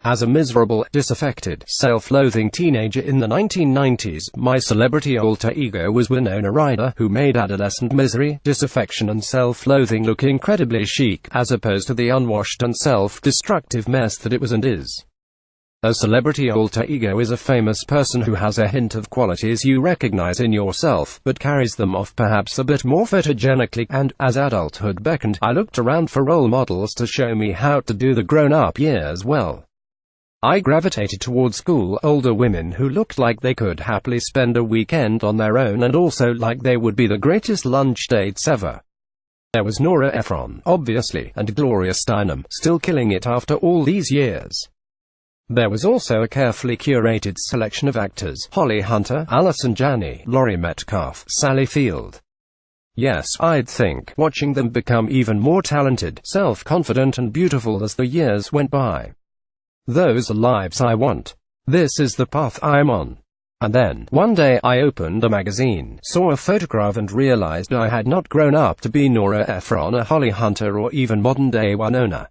As a miserable, disaffected, self-loathing teenager in the 1990s, my celebrity alter ego was Winona Ryder, who made adolescent misery, disaffection and self-loathing look incredibly chic, as opposed to the unwashed and self-destructive mess that it was and is. A celebrity alter ego is a famous person who has a hint of qualities you recognize in yourself, but carries them off perhaps a bit more photogenically, and, as adulthood beckoned, I looked around for role models to show me how to do the grown-up years well. I gravitated towards cool, older women who looked like they could happily spend a weekend on their own and also like they would be the greatest lunch dates ever. There was Nora Ephron, obviously, and Gloria Steinem, still killing it after all these years. There was also a carefully curated selection of actors: Holly Hunter, Allison Janney, Laurie Metcalf, Sally Field. Yes, I'd think, watching them become even more talented, self-confident and beautiful as the years went by. Those are lives I want. This is the path I'm on. And then, one day, I opened a magazine, saw a photograph and realized I had not grown up to be Nora Ephron or Holly Hunter or even modern-day Winona.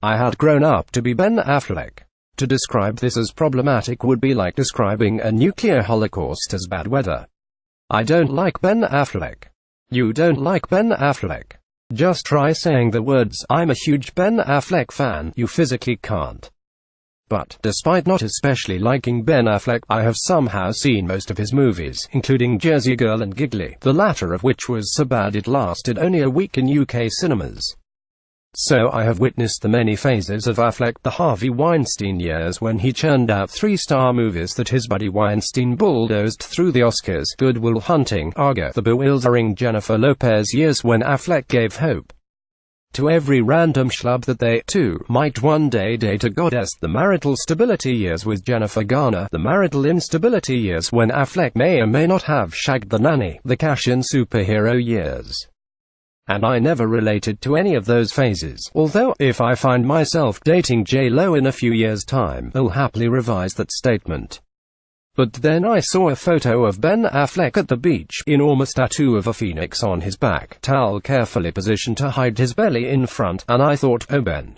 I had grown up to be Ben Affleck. To describe this as problematic would be like describing a nuclear holocaust as bad weather. I don't like Ben Affleck. You don't like Ben Affleck. Just try saying the words, "I'm a huge Ben Affleck fan." You physically can't. But, despite not especially liking Ben Affleck, I have somehow seen most of his movies, including Jersey Girl and Giggly, the latter of which was so bad it lasted only a week in UK cinemas. So I have witnessed the many phases of Affleck: the Harvey Weinstein years when he churned out three-star movies that his buddy Weinstein bulldozed through the Oscars, Good Will Hunting, Argo, the bewildering Jennifer Lopez years when Affleck gave hope to every random schlub that they, too, might one day date a goddess, the marital stability years with Jennifer Garner, the marital instability years when Affleck may or may not have shagged the nanny, the cash-in superhero years. And I never related to any of those phases, although, if I find myself dating J-Lo in a few years' time, I'll happily revise that statement. But then I saw a photo of Ben Affleck at the beach, enormous tattoo of a phoenix on his back, towel carefully positioned to hide his belly in front, and I thought, oh Ben,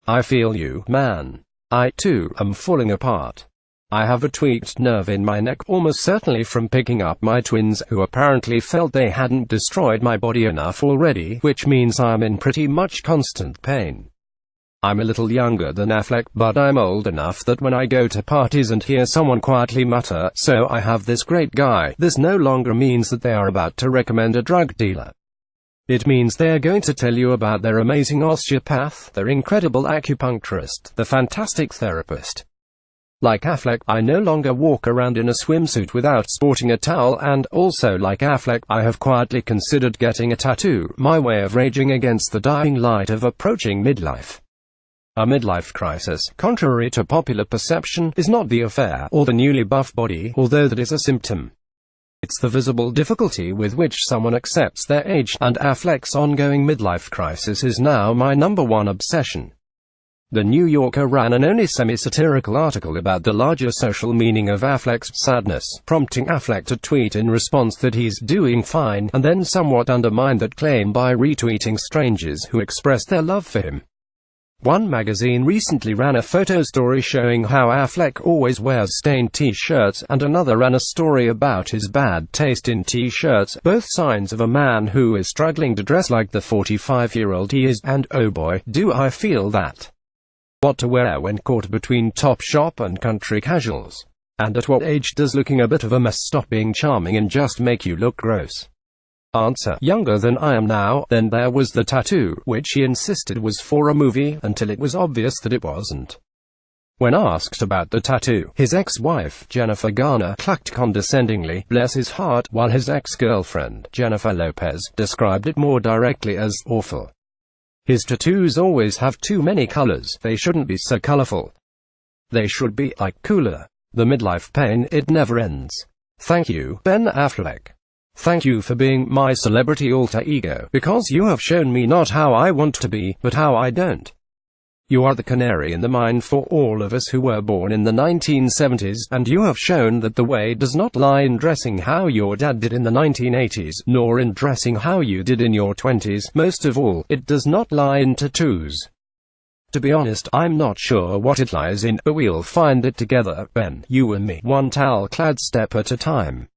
I feel you, man. I, too, am falling apart. I have a tweaked nerve in my neck, almost certainly from picking up my twins, who apparently felt they hadn't destroyed my body enough already, which means I'm in pretty much constant pain. I'm a little younger than Affleck, but I'm old enough that when I go to parties and hear someone quietly mutter, "So I have this great guy," this no longer means that they are about to recommend a drug dealer. It means they are going to tell you about their amazing osteopath, their incredible acupuncturist, the fantastic therapist. Like Affleck, I no longer walk around in a swimsuit without sporting a towel, and, also like Affleck, I have quietly considered getting a tattoo, my way of raging against the dying light of approaching midlife. A midlife crisis, contrary to popular perception, is not the affair, or the newly buff body, although that is a symptom. It's the visible difficulty with which someone accepts their age, and Affleck's ongoing midlife crisis is now my #1 obsession. The New Yorker ran an only semi-satirical article about the larger social meaning of Affleck's sadness, prompting Affleck to tweet in response that he's doing fine, and then somewhat undermined that claim by retweeting strangers who expressed their love for him. One magazine recently ran a photo story showing how Affleck always wears stained t-shirts, and another ran a story about his bad taste in t-shirts, both signs of a man who is struggling to dress like the 45-year-old he is, and oh boy, do I feel that. What to wear when caught between Topshop and country casuals? And at what age does looking a bit of a mess stop being charming and just make you look gross? Answer: younger than I am now. Then there was the tattoo, which he insisted was for a movie, until it was obvious that it wasn't. When asked about the tattoo, his ex-wife, Jennifer Garner, clucked condescendingly, "Bless his heart," while his ex-girlfriend, Jennifer Lopez, described it more directly as awful. His tattoos always have too many colors. They shouldn't be so colorful. They should be, like, cooler. The midlife pain, it never ends. Thank you, Ben Affleck. Thank you for being my celebrity alter ego, because you have shown me not how I want to be, but how I don't. You are the canary in the mine for all of us who were born in the 1970s, and you have shown that the way does not lie in dressing how your dad did in the 1980s, nor in dressing how you did in your 20s. Most of all, it does not lie in tattoos. To be honest, I'm not sure what it lies in, but we'll find it together, Ben. You and me, one towel-clad step at a time.